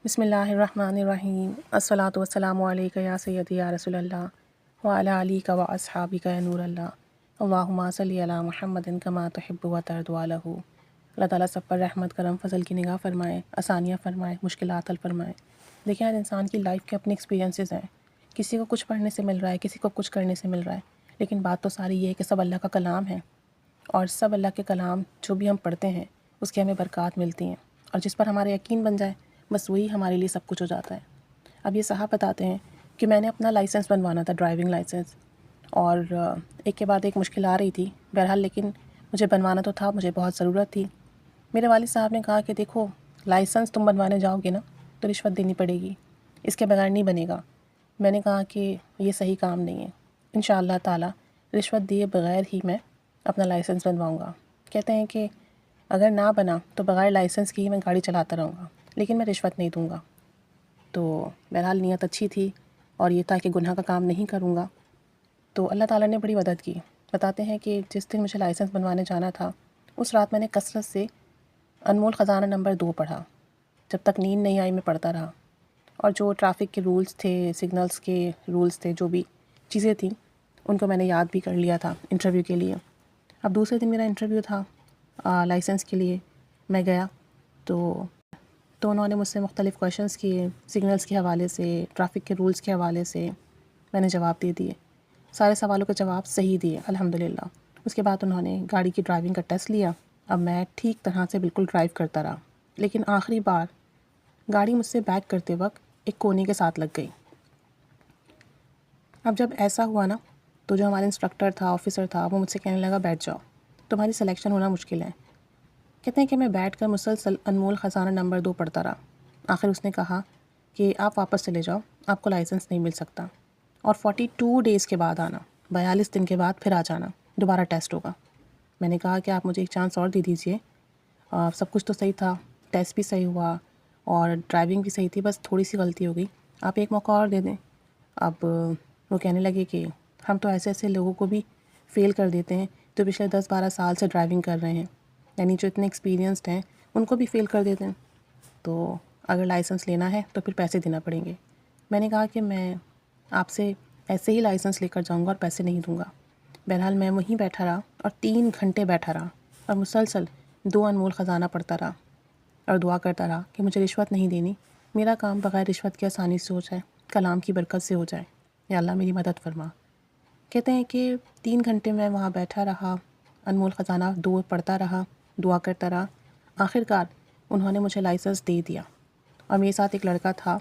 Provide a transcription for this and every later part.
بسم اللہ الرحمن الرحیم الصلاۃ والسلام علیک یا سیدی یا رسول اللہ وعلی علیک و اصحابک یا نور اللہ اللہم صلی علی محمد کما تحب و ترضی عنہ۔ اللہ تعالیٰ سب پر رحمت کرم فضل کی نگاہ فرمائے، آسانیاں فرمائے، مشکلات حل فرمائے۔ دیکھیں ہر انسان کی لائف کے اپنے ایکسپیرینسز ہیں، کسی کو کچھ پڑھنے سے مل رہا ہے، کسی کو کچھ کرنے سے مل رہا ہے، لیکن بات تو ساری یہ ہے کہ سب اللہ کا کلام ہے، اور سب اللہ کے کلام جو بھی ہم پڑھتے ہیں اس کی ہمیں برکات ملتی ہیں، اور جس پر ہمارا یقین بن جائے بس وہی ہمارے لیے سب کچھ ہو جاتا ہے۔ اب یہ صاحب بتاتے ہیں کہ میں نے اپنا لائسنس بنوانا تھا، ڈرائیونگ لائسنس، اور ایک کے بعد ایک مشکل آ رہی تھی، بہرحال لیکن مجھے بنوانا تو تھا، مجھے بہت ضرورت تھی۔ میرے والد صاحب نے کہا کہ دیکھو لائسنس تم بنوانے جاؤ گے نا تو رشوت دینی پڑے گی، اس کے بغیر نہیں بنے گا۔ میں نے کہا کہ یہ صحیح کام نہیں ہے، انشاءاللہ تعالی رشوت دیے بغیر ہی میں اپنا لائسنس بنواؤں گا۔ کہتے ہیں کہ اگر نہ بنا تو بغیر لائسنس کی ہی میں گاڑی چلاتا رہوں گا، لیکن میں رشوت نہیں دوں گا۔ تو بہرحال نیت اچھی تھی اور یہ تھا کہ گناہ کا کام نہیں کروں گا، تو اللہ تعالیٰ نے بڑی مدد کی۔ بتاتے ہیں کہ جس دن مجھے لائسنس بنوانے جانا تھا اس رات میں نے کثرت سے انمول خزانہ نمبر 2 پڑھا، جب تک نیند نہیں آئی میں پڑھتا رہا، اور جو ٹریفک کے رولز تھے، سگنلز کے رولز تھے، جو بھی چیزیں تھیں ان کو میں نے یاد بھی کر لیا تھا انٹرویو کے لیے۔ اب دوسرے دن میرا انٹرویو تھا لائسنس کے لیے، میں گیا تو انہوں نے مجھ سے مختلف کویشچنس کیے، سگنلز کے حوالے سے، ٹریفک کے رولز کے حوالے سے، میں نے جواب دے دیے، سارے سوالوں کے جواب صحیح دیے الحمدللہ۔ اس کے بعد انہوں نے گاڑی کی ڈرائیونگ کا ٹیسٹ لیا۔ اب میں ٹھیک طرح سے بالکل ڈرائیو کرتا رہا، لیکن آخری بار گاڑی مجھ سے بیک کرتے وقت ایک کونے کے ساتھ لگ گئی۔ اب جب ایسا ہوا نا تو جو ہمارا انسٹرکٹر تھا، آفیسر تھا، وہ مجھ سے کہنے لگا بیٹھ جاؤ، تمہاری سلیکشن ہونا مشکل ہے۔ کہتے ہیں کہ میں بیٹھ کر مسلسل انمول خزانہ نمبر 2 پڑھتا رہا۔ آخر اس نے کہا کہ آپ واپس چلے جاؤ، آپ کو لائسنس نہیں مل سکتا، اور 42 ڈیز کے بعد آنا، 42 دن کے بعد پھر آ جانا، دوبارہ ٹیسٹ ہوگا۔ میں نے کہا کہ آپ مجھے ایک چانس اور دے دیجئے، سب کچھ تو صحیح تھا، ٹیسٹ بھی صحیح ہوا اور ڈرائیونگ بھی صحیح تھی، بس تھوڑی سی غلطی ہو گئی، آپ ایک موقع اور دے دیں۔ اب وہ کہنے لگے کہ ہم تو ایسے ایسے لوگوں کو بھی فیل کر دیتے ہیں جو پچھلے 10-12 سال سے ڈرائیونگ کر رہے ہیں، یعنی جو اتنے ایکسپیرینسڈ ہیں ان کو بھی فیل کر دیتے ہیں، تو اگر لائسنس لینا ہے تو پھر پیسے دینا پڑیں گے۔ میں نے کہا کہ میں آپ سے ایسے ہی لائسنس لے کر جاؤں گا اور پیسے نہیں دوں گا۔ بہرحال میں وہیں بیٹھا رہا اور 3 گھنٹے بیٹھا رہا اور مسلسل 2 انمول خزانہ پڑھتا رہا اور دعا کرتا رہا کہ مجھے رشوت نہیں دینی، میرا کام بغیر رشوت کے آسانی سے ہو جائے، کلام کی برکت سے ہو جائے، یا اللہ میری مدد فرما۔ کہتے ہیں کہ 3 گھنٹے میں وہاں بیٹھا رہا، انمول خزانہ 2 پڑھتا رہا، دعا کرتا رہا، آخرکار انہوں نے مجھے لائسنس دے دیا۔ اور میرے ساتھ ایک لڑکا تھا،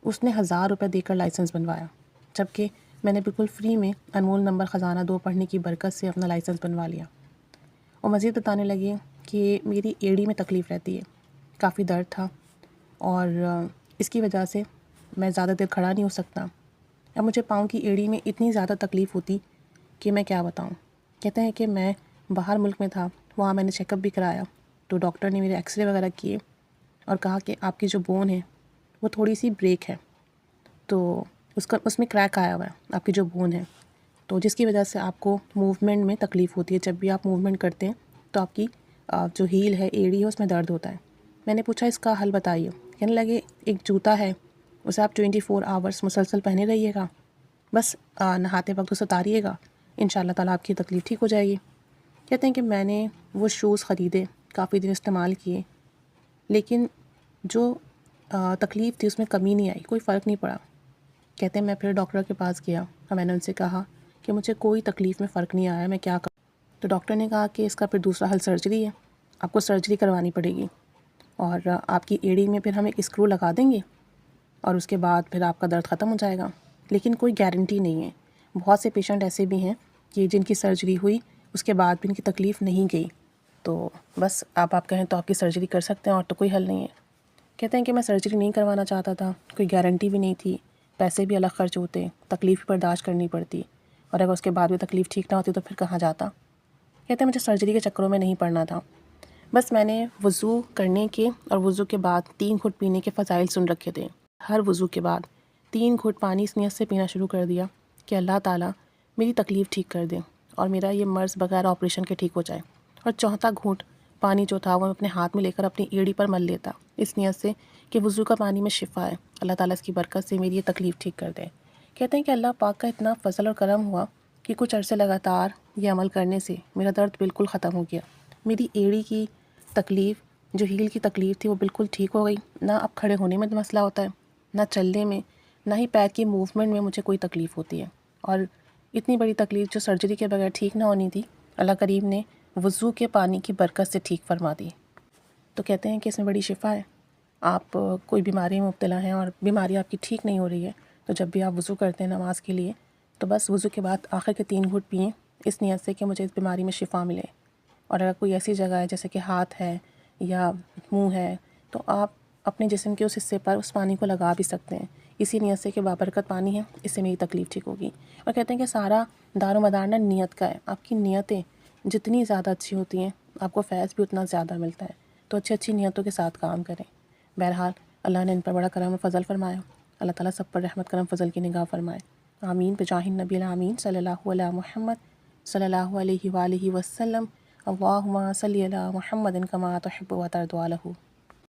اس نے 1000 روپے دے کر لائسنس بنوایا، جبکہ میں نے بالکل فری میں انمول نمبر خزانہ 2 پڑھنے کی برکت سے اپنا لائسنس بنوا لیا۔ اور مزید بتانے لگے کہ میری ایڑی میں تکلیف رہتی ہے، کافی درد تھا، اور اس کی وجہ سے میں زیادہ دیر کھڑا نہیں ہو سکتا۔ اب مجھے پاؤں کی ایڑی میں اتنی زیادہ تکلیف ہوتی کہ میں کیا بتاؤں۔ کہتے ہیں کہ میں باہر ملک میں تھا، وہاں میں نے چیک اپ بھی کرایا، تو ڈاکٹر نے میرے ایکس رے وغیرہ کیے اور کہا کہ آپ کی جو بون ہے وہ تھوڑی سی بریک ہے، تو اس میں کریک آیا ہوا ہے آپ کی جو بون ہے، تو جس کی وجہ سے آپ کو موومنٹ میں تکلیف ہوتی ہے، جب بھی آپ موومنٹ کرتے ہیں تو آپ کی جو ہیل ہے، ایڑی ہے، اس میں درد ہوتا ہے۔ میں نے پوچھا اس کا حل بتائیے۔ کہنے لگے ایک جوتا ہے، اسے آپ 24 آورس مسلسل پہنے رہیے گا، بس نہاتے وقت اسے اتاریے گا، انشاءاللہ تعالیٰ آپ کی تکلیف ٹھیک ہو جائے گی۔ کہتے ہیں کہ میں نے وہ شوز خریدے، کافی دن استعمال کیے، لیکن جو تکلیف تھی اس میں کمی نہیں آئی، کوئی فرق نہیں پڑا۔ کہتے ہیں میں پھر ڈاکٹر کے پاس گیا اور میں نے ان سے کہا کہ مجھے کوئی تکلیف میں فرق نہیں آیا، میں کیا کروں؟ تو ڈاکٹر نے کہا کہ اس کا پھر دوسرا حل سرجری ہے، آپ کو سرجری کروانی پڑے گی، اور آپ کی ایڑی میں پھر ہم ایک اسکرو لگا دیں گے اور اس کے بعد پھر آپ کا درد ختم ہو جائے گا، لیکن کوئی گارنٹی نہیں ہے۔ بہت سے پیشنٹ ایسے بھی ہیں کہ جن کی سرجری ہوئی اس کے بعد بھی ان کی تکلیف نہیں گئی، تو بس آپ کہیں تو آپ کی سرجری کر سکتے ہیں، اور تو کوئی حل نہیں ہے۔ کہتے ہیں کہ میں سرجری نہیں کروانا چاہتا تھا، کوئی گارنٹی بھی نہیں تھی، پیسے بھی الگ خرچ ہوتے، تکلیف بھی برداشت کرنی پڑتی، اور اگر اس کے بعد بھی تکلیف ٹھیک نہ ہوتی تو پھر کہاں جاتا۔ کہتے ہیں مجھے سرجری کے چکروں میں نہیں پڑنا تھا، بس میں نے وضو کرنے کے اور وضو کے بعد 3 گھٹ پینے کے فضائل سن رکھے تھے۔ ہر وضو کے بعد 3 گھٹ پانی اس نیت سے پینا شروع کر دیا کہ اللہ تعالیٰ میری تکلیف ٹھیک کر دے اور میرا یہ مرض بغیر آپریشن کے ٹھیک ہو جائے، اور چوتھا گھونٹ پانی جو تھا وہ اپنے ہاتھ میں لے کر اپنی ایڑی پر مل لیتا، اس نیت سے کہ وضو کا پانی میں شفا ہے، اللہ تعالیٰ اس کی برکت سے میری یہ تکلیف ٹھیک کر دے۔ کہتے ہیں کہ اللہ پاک کا اتنا فضل اور کرم ہوا کہ کچھ عرصے لگاتار یہ عمل کرنے سے میرا درد بالکل ختم ہو گیا۔ میری ایڑی کی تکلیف، جو ہیل کی تکلیف تھی، وہ بالکل ٹھیک ہو گئی۔ نہ اب کھڑے ہونے میں مسئلہ ہوتا ہے، نہ چلنے میں، نہ ہی پیر کی موومنٹ میں مجھے کوئی تکلیف ہوتی ہے۔ اور اتنی بڑی تکلیف جو سرجری کے بغیر ٹھیک نہ ہونی تھی، اللہ کریم نے وضو کے پانی کی برکت سے ٹھیک فرما دی۔ تو کہتے ہیں کہ اس میں بڑی شفا ہے۔ آپ کوئی بیماری میں مبتلا ہیں اور بیماری آپ کی ٹھیک نہیں ہو رہی ہے، تو جب بھی آپ وضو کرتے ہیں نماز کے لیے، تو بس وضو کے بعد آخر کے 3 گھونٹ پئیں، اس نیت سے کہ مجھے اس بیماری میں شفا ملے۔ اور اگر کوئی ایسی جگہ ہے جیسے کہ ہاتھ ہے یا منہ ہے، تو آپ اپنے جسم کے اس حصے پر اس پانی کو لگا بھی سکتے ہیں، اسی نیت سے کہ بابرکت پانی ہے، اس سے میری تکلیف ٹھیک ہوگی۔ اور کہتے ہیں کہ سارا دار و مدار نیت کا ہے۔ آپ کی نیتیں جتنی زیادہ اچھی ہوتی ہیں، آپ کو فیض بھی اتنا زیادہ ملتا ہے۔ تو اچھی نیتوں کے ساتھ کام کریں۔ بہرحال اللہ نے ان پر بڑا کرم و فضل فرمایا، اللہ تعالیٰ سب پر رحمت کرم فضل کی نگاہ فرمائے۔ آمین بجاہ النبی الامین صلی اللہ علیہ محمد صلی اللہ علیہ وآلہ وسلم۔ اللہم صلی علی محمد کما تحب و ترضی عنہ۔